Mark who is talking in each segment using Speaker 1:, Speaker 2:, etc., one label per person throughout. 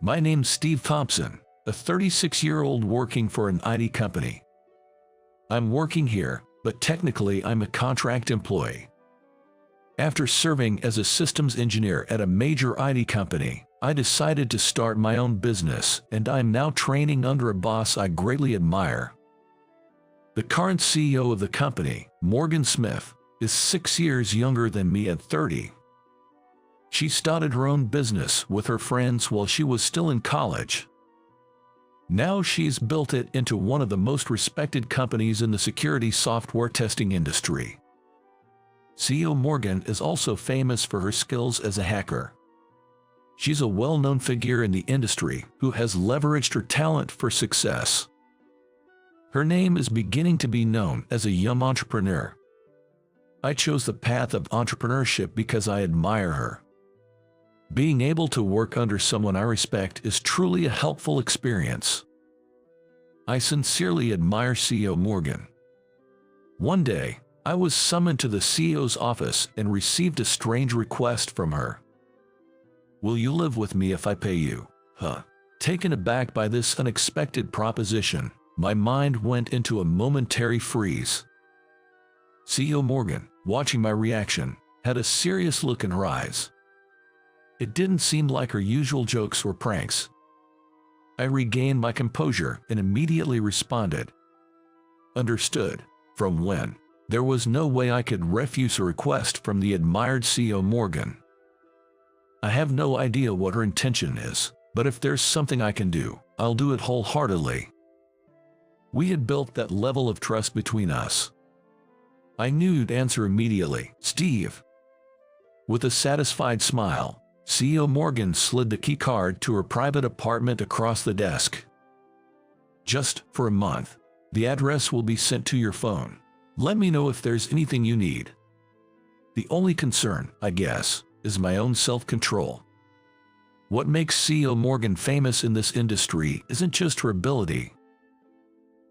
Speaker 1: My name's Steve Thompson, a 36-year-old working for an IT company. I'm working here, but technically I'm a contract employee. After serving as a systems engineer at a major IT company, I decided to start my own business, and I'm now training under a boss I greatly admire. The current CEO of the company, Morgan Smith, is 6 years younger than me at 30. She started her own business with her friends while she was still in college. Now she's built it into one of the most respected companies in the security software testing industry. CEO Morgan is also famous for her skills as a hacker. She's a well-known figure in the industry who has leveraged her talent for success. Her name is beginning to be known as a young entrepreneur. I chose the path of entrepreneurship because I admire her. Being able to work under someone I respect is truly a helpful experience. I sincerely admire CEO Morgan. One day, I was summoned to the CEO's office and received a strange request from her. "Will you live with me if I pay you?" Taken aback by this unexpected proposition, my mind went into a momentary freeze. CEO Morgan, watching my reaction, had a serious look in her eyes. It didn't seem like her usual jokes or pranks. I regained my composure and immediately responded. "Understood." From when? There was no way I could refuse a request from the admired CEO Morgan. I have no idea what her intention is, but if there's something I can do, I'll do it wholeheartedly. We had built that level of trust between us. I knew you'd answer immediately, Steve. With a satisfied smile, CEO Morgan slid the key card to her private apartment across the desk. "Just for a month. The address will be sent to your phone. Let me know if there's anything you need. The only concern, I guess, is my own self-control." What makes CEO Morgan famous in this industry isn't just her ability.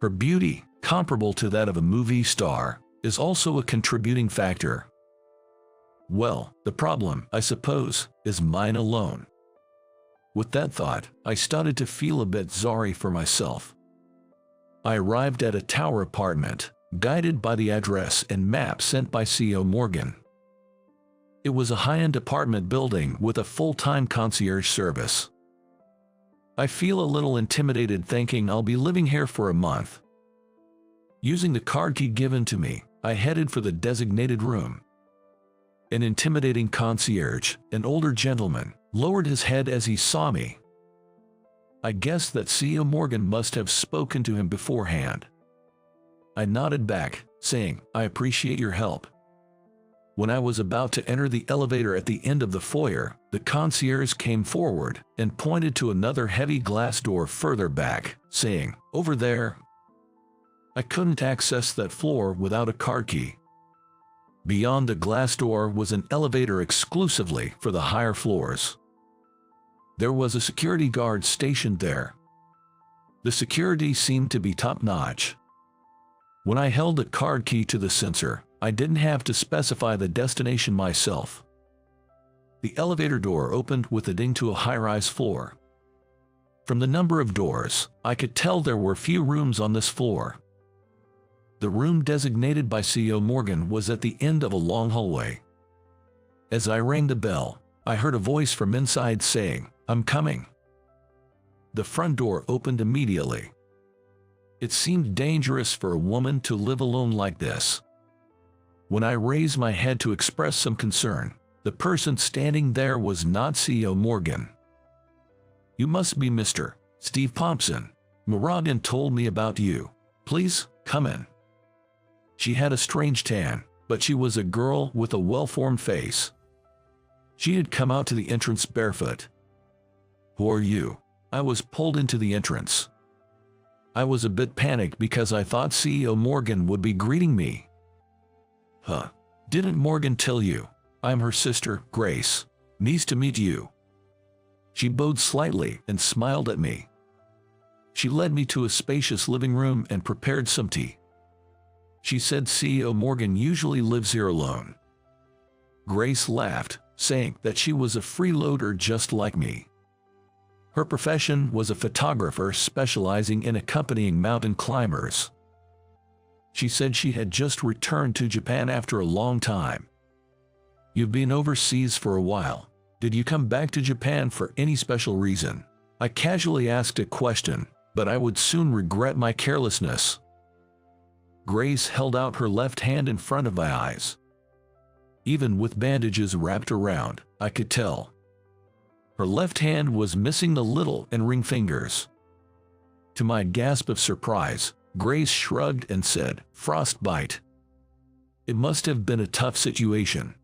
Speaker 1: Her beauty, comparable to that of a movie star, is also a contributing factor. Well, the problem, I suppose, is mine alone. With that thought, I started to feel a bit sorry for myself. I arrived at a tower apartment, guided by the address and map sent by CEO Morgan. It was a high-end apartment building with a full-time concierge service. I feel a little intimidated thinking I'll be living here for a month. Using the card key given to me, I headed for the designated room. An intimidating concierge, an older gentleman, lowered his head as he saw me. I guessed that CEO Morgan must have spoken to him beforehand. I nodded back, saying, "I appreciate your help." When I was about to enter the elevator at the end of the foyer, the concierge came forward and pointed to another heavy glass door further back, saying, "Over there." I couldn't access that floor without a card key. Beyond the glass door was an elevator exclusively for the higher floors. There was a security guard stationed there. The security seemed to be top-notch. When I held the card key to the sensor, I didn't have to specify the destination myself. The elevator door opened with a ding to a high-rise floor. From the number of doors, I could tell there were few rooms on this floor. The room designated by CEO Morgan was at the end of a long hallway. As I rang the bell, I heard a voice from inside saying, "I'm coming." The front door opened immediately. It seemed dangerous for a woman to live alone like this. When I raised my head to express some concern, the person standing there was not CEO Morgan. "You must be Mr. Steve Thompson. Morgan told me about you. Please, come in." She had a strange tan, but she was a girl with a well-formed face. She had come out to the entrance barefoot. "Who are you?" I was pulled into the entrance. I was a bit panicked because I thought CEO Morgan would be greeting me. "Didn't Morgan tell you? I'm her sister, Grace. Nice to meet you." She bowed slightly and smiled at me. She led me to a spacious living room and prepared some tea. She said CEO Morgan usually lives here alone. Grace laughed, saying that she was a freeloader just like me. Her profession was a photographer specializing in accompanying mountain climbers. She said she had just returned to Japan after a long time. "You've been overseas for a while. Did you come back to Japan for any special reason?" I casually asked a question, but I would soon regret my carelessness. Grace held out her left hand in front of my eyes. Even with bandages wrapped around, I could tell. Her left hand was missing the little and ring fingers. To my gasp of surprise, Grace shrugged and said, "Frostbite." It must have been a tough situation.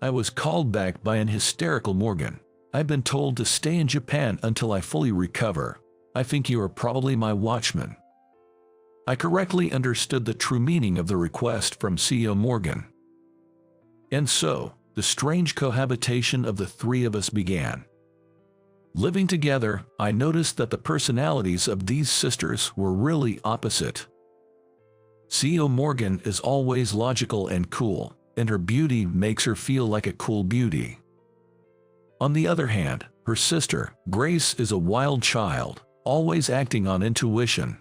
Speaker 1: I was called back by an hysterical Morgan. "I've been told to stay in Japan until I fully recover. I think you are probably my watchman." I correctly understood the true meaning of the request from CEO Morgan. And so, the strange cohabitation of the three of us began. Living together, I noticed that the personalities of these sisters were really opposite. CEO Morgan is always logical and cool, and her beauty makes her feel like a cool beauty. On the other hand, her sister, Grace, is a wild child, always acting on intuition.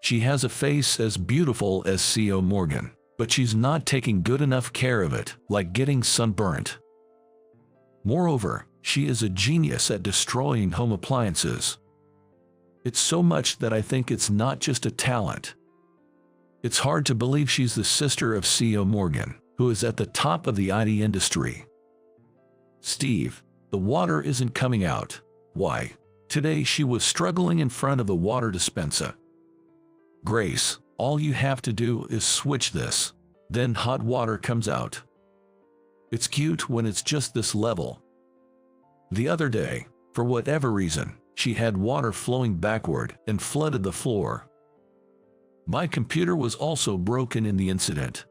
Speaker 1: She has a face as beautiful as CEO Morgan, but she's not taking good enough care of it, like getting sunburnt. Moreover, she is a genius at destroying home appliances. It's so much that I think it's not just a talent. It's hard to believe she's the sister of CEO Morgan, who is at the top of the IT industry. "Steve, the water isn't coming out." "Why?" Today she was struggling in front of the water dispenser. "Grace, all you have to do is switch this. Then hot water comes out. It's cute when it's just this level." The other day, for whatever reason, she had water flowing backward and flooded the floor. My computer was also broken in the incident.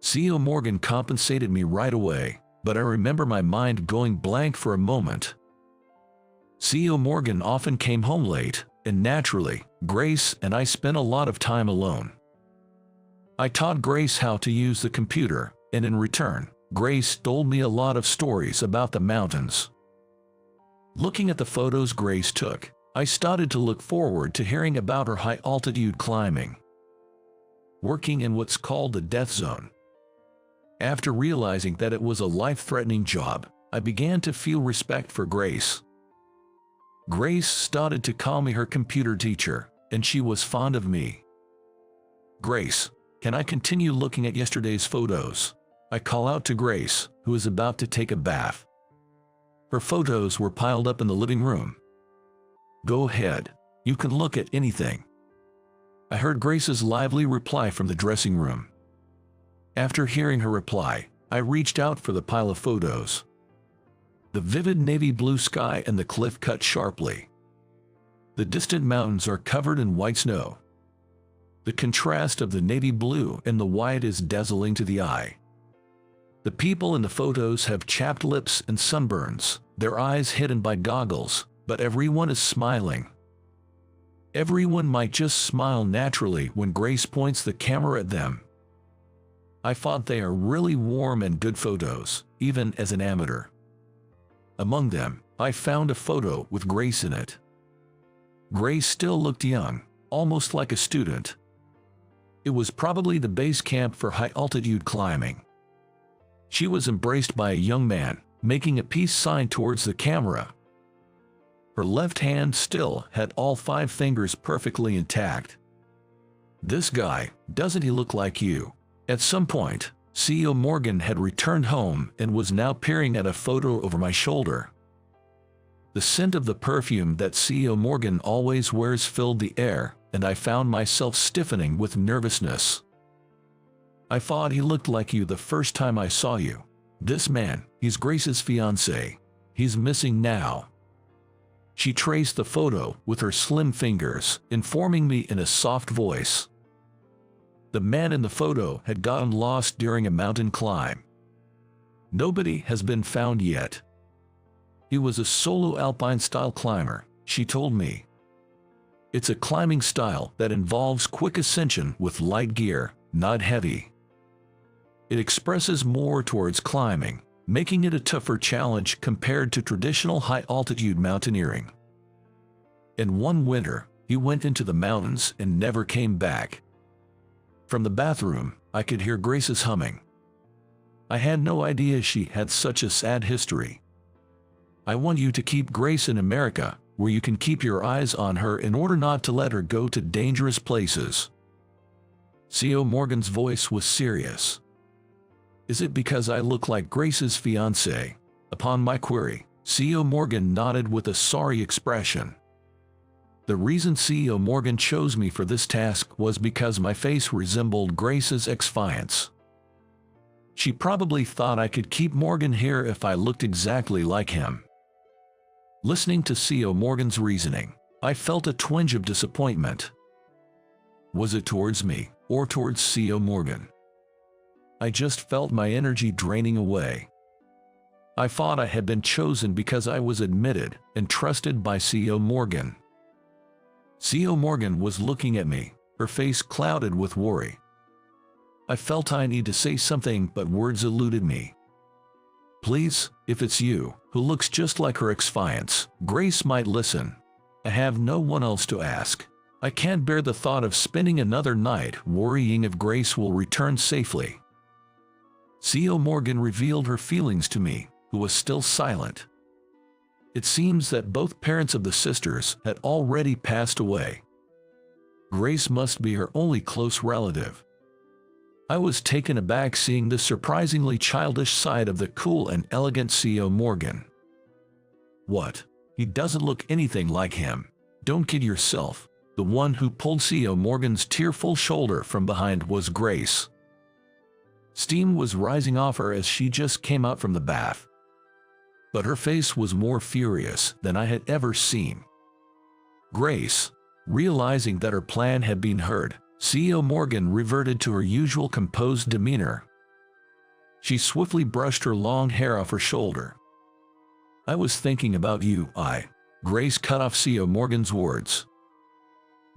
Speaker 1: CEO Morgan compensated me right away, but I remember my mind going blank for a moment. CEO Morgan often came home late, and naturally, Grace and I spent a lot of time alone. I taught Grace how to use the computer, and in return, Grace told me a lot of stories about the mountains. Looking at the photos Grace took, I started to look forward to hearing about her high-altitude climbing. Working in what's called the death zone. After realizing that it was a life-threatening job, I began to feel respect for Grace. Grace started to call me her computer teacher, and she was fond of me. "Grace, can I continue looking at yesterday's photos?" I call out to Grace, who is about to take a bath. Her photos were piled up in the living room. "Go ahead, you can look at anything." I heard Grace's lively reply from the dressing room. After hearing her reply, I reached out for the pile of photos. The vivid navy blue sky and the cliff cut sharply. The distant mountains are covered in white snow. The contrast of the navy blue and the white is dazzling to the eye. The people in the photos have chapped lips and sunburns, their eyes hidden by goggles, but everyone is smiling. Everyone might just smile naturally when Grace points the camera at them. I thought they are really warm and good photos, even as an amateur. Among them, I found a photo with Grace in it. Grace still looked young, almost like a student. It was probably the base camp for high-altitude climbing. She was embraced by a young man, making a peace sign towards the camera. Her left hand still had all 5 fingers perfectly intact. "This guy, doesn't he look like you?" At some point, CEO Morgan had returned home and was now peering at a photo over my shoulder. The scent of the perfume that CEO Morgan always wears filled the air, and I found myself stiffening with nervousness. "I thought he looked like you the first time I saw you. This man, he's Grace's fiancé. He's missing now." She traced the photo with her slim fingers, informing me in a soft voice. The man in the photo had gotten lost during a mountain climb. Nobody has been found yet. He was a solo alpine-style climber, she told me. It's a climbing style that involves quick ascension with light gear, not heavy. It expresses more towards climbing, making it a tougher challenge compared to traditional high-altitude mountaineering. In one winter, he went into the mountains and never came back. From the bathroom, I could hear Grace's humming. I had no idea she had such a sad history. I want you to keep Grace in America, where you can keep your eyes on her in order not to let her go to dangerous places. C.O. Morgan's voice was serious. Is it because I look like Grace's fiancé? Upon my query, C.O. Morgan nodded with a sorry expression. The reason C.O. Morgan chose me for this task was because my face resembled Grace's ex-fiancé. She probably thought I could keep Morgan here if I looked exactly like him. Listening to C.O. Morgan's reasoning, I felt a twinge of disappointment. Was it towards me, or towards C.O. Morgan? I just felt my energy draining away. I thought I had been chosen because I was admitted and trusted by C.O. Morgan. C.O. Morgan was looking at me, her face clouded with worry. I felt I needed to say something, but words eluded me. Please, if it's you, who looks just like her ex-fiancé, Grace might listen. I have no one else to ask. I can't bear the thought of spending another night worrying if Grace will return safely. C.O. Morgan revealed her feelings to me, who was still silent. It seems that both parents of the sisters had already passed away. Grace must be her only close relative. I was taken aback seeing the surprisingly childish side of the cool and elegant C.O. Morgan. What? He doesn't look anything like him. Don't kid yourself. The one who pulled C.O. Morgan's tearful shoulder from behind was Grace. Steam was rising off her as she just came out from the bath. But her face was more furious than I had ever seen. Grace, realizing that her plan had been heard, C.O. Morgan reverted to her usual composed demeanor. She swiftly brushed her long hair off her shoulder. I was thinking about you, Grace cut off C.O. Morgan's words.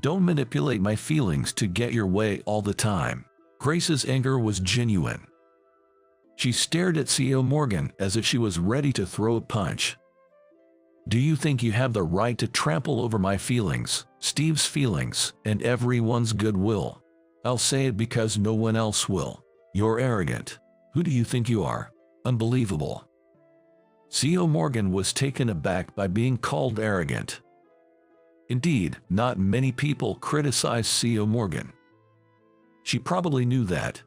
Speaker 1: Don't manipulate my feelings to get your way all the time. Grace's anger was genuine. She stared at C.O. Morgan as if she was ready to throw a punch. Do you think you have the right to trample over my feelings, Steve's feelings, and everyone's goodwill? I'll say it because no one else will. You're arrogant. Who do you think you are? Unbelievable. C.O. Morgan was taken aback by being called arrogant. Indeed, not many people criticize C.O. Morgan. She probably knew that.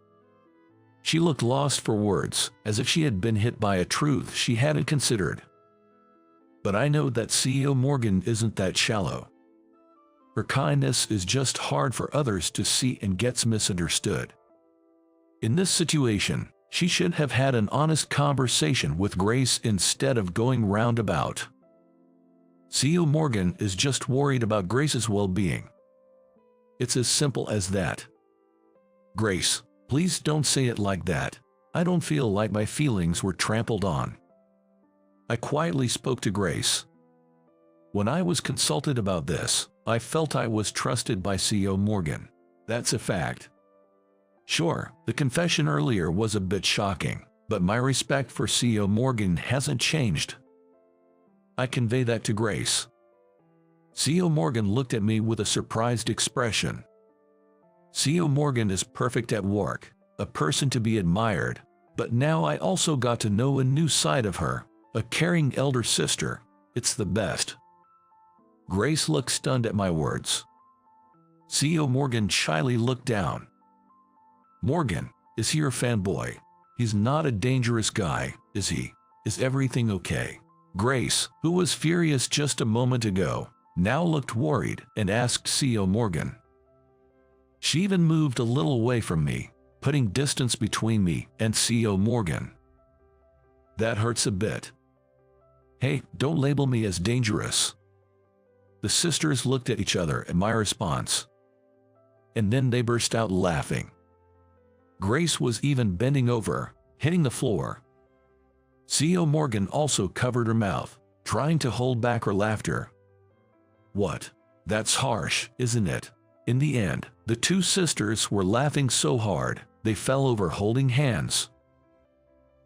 Speaker 1: She looked lost for words, as if she had been hit by a truth she hadn't considered. But I know that C.O. Morgan isn't that shallow. Her kindness is just hard for others to see and gets misunderstood. In this situation, she should have had an honest conversation with Grace instead of going roundabout. C.O. Morgan is just worried about Grace's well-being. It's as simple as that. Grace, please don't say it like that. I don't feel like my feelings were trampled on. I quietly spoke to Grace. When I was consulted about this, I felt I was trusted by C.O. Morgan. That's a fact. Sure, the confession earlier was a bit shocking, but my respect for C.O. Morgan hasn't changed. I convey that to Grace. C.O. Morgan looked at me with a surprised expression. C.O. Morgan is perfect at work, a person to be admired, but now I also got to know a new side of her, a caring elder sister. It's the best. Grace looked stunned at my words. C.O. Morgan shyly looked down. Morgan, is he your fanboy? He's not a dangerous guy, is he? Is everything okay? Grace, who was furious just a moment ago, now looked worried and asked C.O. Morgan. She even moved a little away from me, putting distance between me and C.O. Morgan. That hurts a bit. Hey, don't label me as dangerous. The sisters looked at each other at my response. And then they burst out laughing. Grace was even bending over, hitting the floor. C.O. Morgan also covered her mouth, trying to hold back her laughter. What? That's harsh, isn't it? In the end, the two sisters were laughing so hard, they fell over holding hands.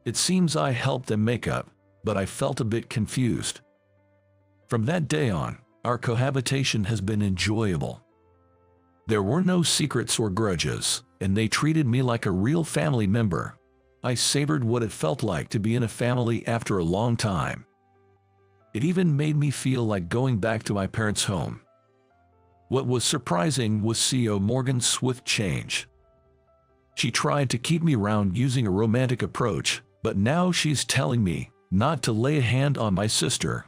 Speaker 1: It seems I helped them make up, but I felt a bit confused. From that day on, our cohabitation has been enjoyable. There were no secrets or grudges, and they treated me like a real family member. I savored what it felt like to be in a family after a long time. It even made me feel like going back to my parents' home. What was surprising was CEO Morgan's swift change. She tried to keep me around using a romantic approach, but now she's telling me not to lay a hand on my sister.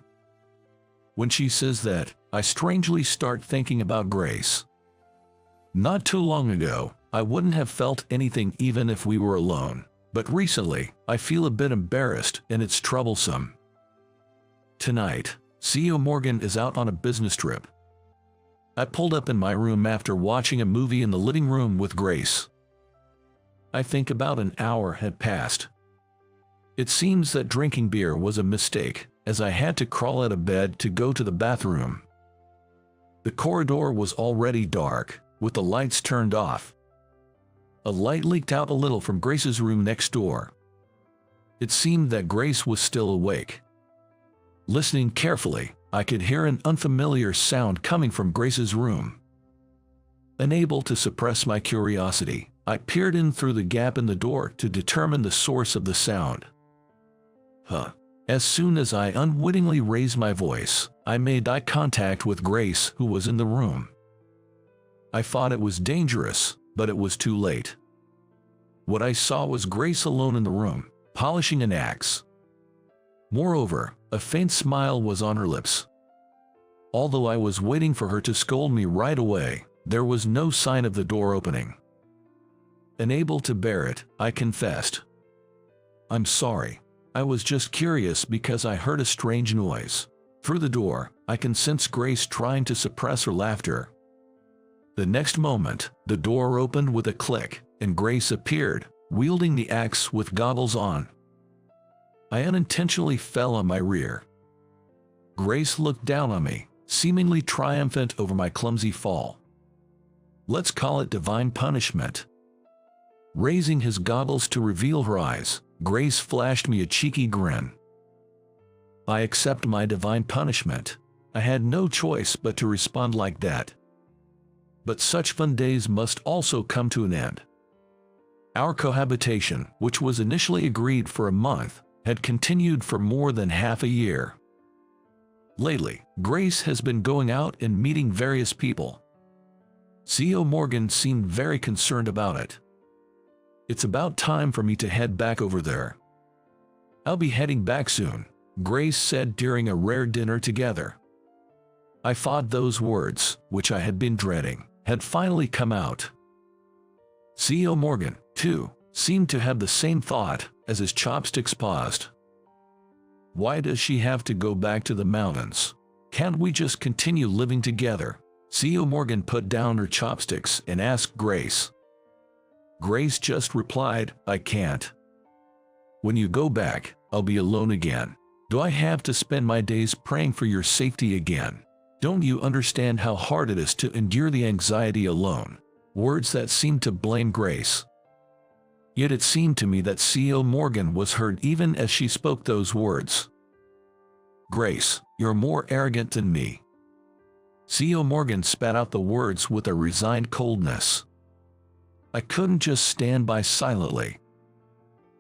Speaker 1: When she says that, I strangely start thinking about Grace. Not too long ago, I wouldn't have felt anything even if we were alone, but recently, I feel a bit embarrassed and it's troublesome. Tonight, CEO Morgan is out on a business trip. I pulled up in my room after watching a movie in the living room with Grace. I think about an hour had passed. It seems that drinking beer was a mistake, as I had to crawl out of bed to go to the bathroom. The corridor was already dark, with the lights turned off. A light leaked out a little from Grace's room next door. It seemed that Grace was still awake. Listening carefully, I could hear an unfamiliar sound coming from Grace's room. Unable to suppress my curiosity, I peered in through the gap in the door to determine the source of the sound. As soon as I unwittingly raised my voice, I made eye contact with Grace, who was in the room. I thought it was dangerous, but it was too late. What I saw was Grace alone in the room, polishing an axe. Moreover, a faint smile was on her lips. Although I was waiting for her to scold me right away, there was no sign of the door opening. Unable to bear it, I confessed. "I'm sorry. I was just curious because I heard a strange noise." Through the door, I can sense Grace trying to suppress her laughter. The next moment, the door opened with a click, and Grace appeared, wielding the axe with goggles on. I unintentionally fell on my rear. Grace looked down on me, seemingly triumphant over my clumsy fall. Let's call it divine punishment. Raising his goggles to reveal her eyes, Grace flashed me a cheeky grin. I accept my divine punishment. I had no choice but to respond like that. But such fun days must also come to an end. Our cohabitation, which was initially agreed for a month, had continued for more than half a year. Lately, Grace has been going out and meeting various people. CEO Morgan seemed very concerned about it. It's about time for me to head back over there. "I'll be heading back soon," Grace said during a rare dinner together. I thought those words, which I had been dreading, had finally come out. CEO Morgan, too, seemed to have the same thought as his chopsticks paused. "Why does she have to go back to the mountains? Can't we just continue living together?" CEO Morgan put down her chopsticks and asked Grace. Grace just replied, "I can't. When you go back, I'll be alone again. Do I have to spend my days praying for your safety again? Don't you understand how hard it is to endure the anxiety alone?" Words that seemed to blame Grace. Yet it seemed to me that CEO Morgan was hurt even as she spoke those words. "Grace, you're more arrogant than me." CEO Morgan spat out the words with a resigned coldness. I couldn't just stand by silently.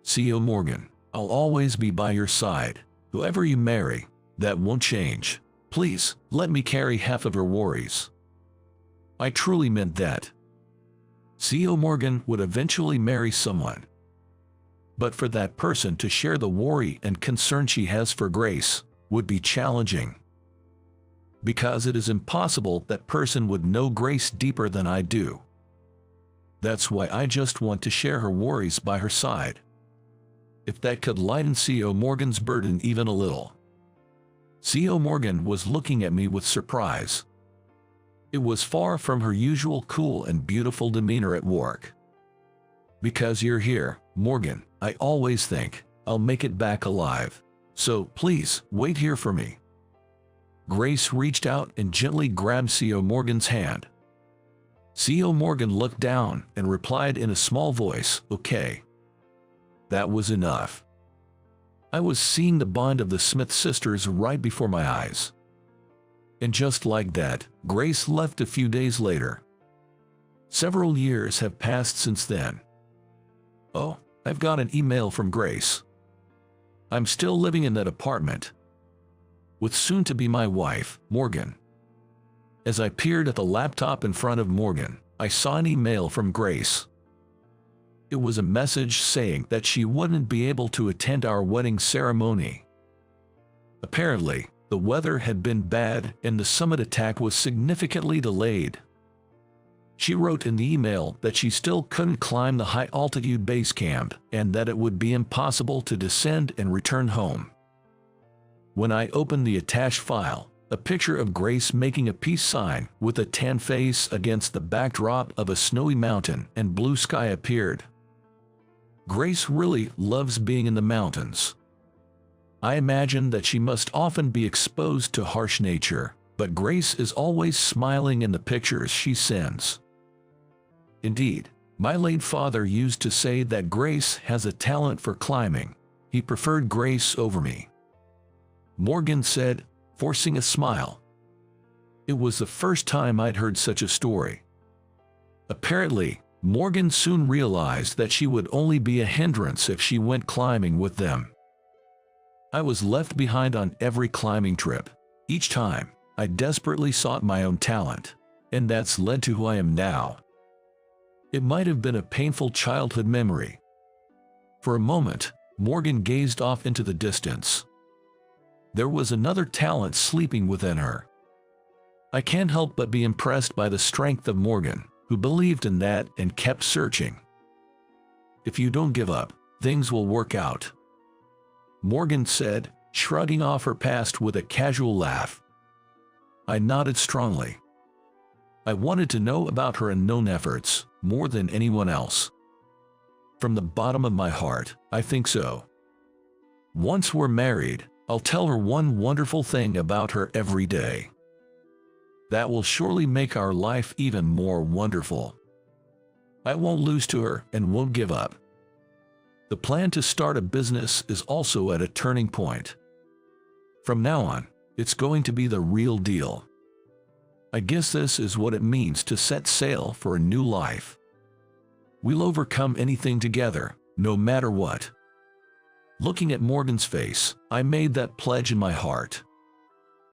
Speaker 1: "CEO Morgan, I'll always be by your side. Whoever you marry, that won't change. Please, let me carry half of your worries." I truly meant that. CEO Morgan would eventually marry someone. But for that person to share the worry and concern she has for Grace would be challenging. Because it is impossible that person would know Grace deeper than I do. That's why I just want to share her worries by her side. If that could lighten CEO Morgan's burden even a little. CEO Morgan was looking at me with surprise. It was far from her usual cool and beautiful demeanor at work. "Because you're here, Morgan, I always think I'll make it back alive. So please, wait here for me." Grace reached out and gently grabbed CEO Morgan's hand. CEO Morgan looked down and replied in a small voice, "Okay." That was enough. I was seeing the bond of the Smith sisters right before my eyes. And just like that, Grace left a few days later. Several years have passed since then. Oh, I've got an email from Grace. I'm still living in that apartment with soon-to-be my wife, Morgan. As I peered at the laptop in front of Morgan, I saw an email from Grace. It was a message saying that she wouldn't be able to attend our wedding ceremony. Apparently, the weather had been bad and the summit attack was significantly delayed. She wrote in the email that she still couldn't climb the high-altitude base camp and that it would be impossible to descend and return home. When I opened the attached file, a picture of Grace making a peace sign with a tan face against the backdrop of a snowy mountain and blue sky appeared. Grace really loves being in the mountains. I imagine that she must often be exposed to harsh nature, but Grace is always smiling in the pictures she sends. Indeed, my late father used to say that Grace has a talent for climbing. He preferred Grace over me. Morgan said, forcing a smile. It was the first time I'd heard such a story. Apparently, Morgan soon realized that she would only be a hindrance if she went climbing with them. I was left behind on every climbing trip. Each time, I desperately sought my own talent, and that's led to who I am now. It might have been a painful childhood memory. For a moment, Morgan gazed off into the distance. There was another talent sleeping within her. I can't help but be impressed by the strength of Morgan, who believed in that and kept searching. If you don't give up, things will work out, Morgan said, shrugging off her past with a casual laugh. I nodded strongly. I wanted to know about her unknown efforts more than anyone else. From the bottom of my heart, I think so. Once we're married, I'll tell her one wonderful thing about her every day. That will surely make our life even more wonderful. I won't lose to her and won't give up. The plan to start a business is also at a turning point. From now on, it's going to be the real deal. I guess this is what it means to set sail for a new life. We'll overcome anything together, no matter what. Looking at Morgan's face, I made that pledge in my heart.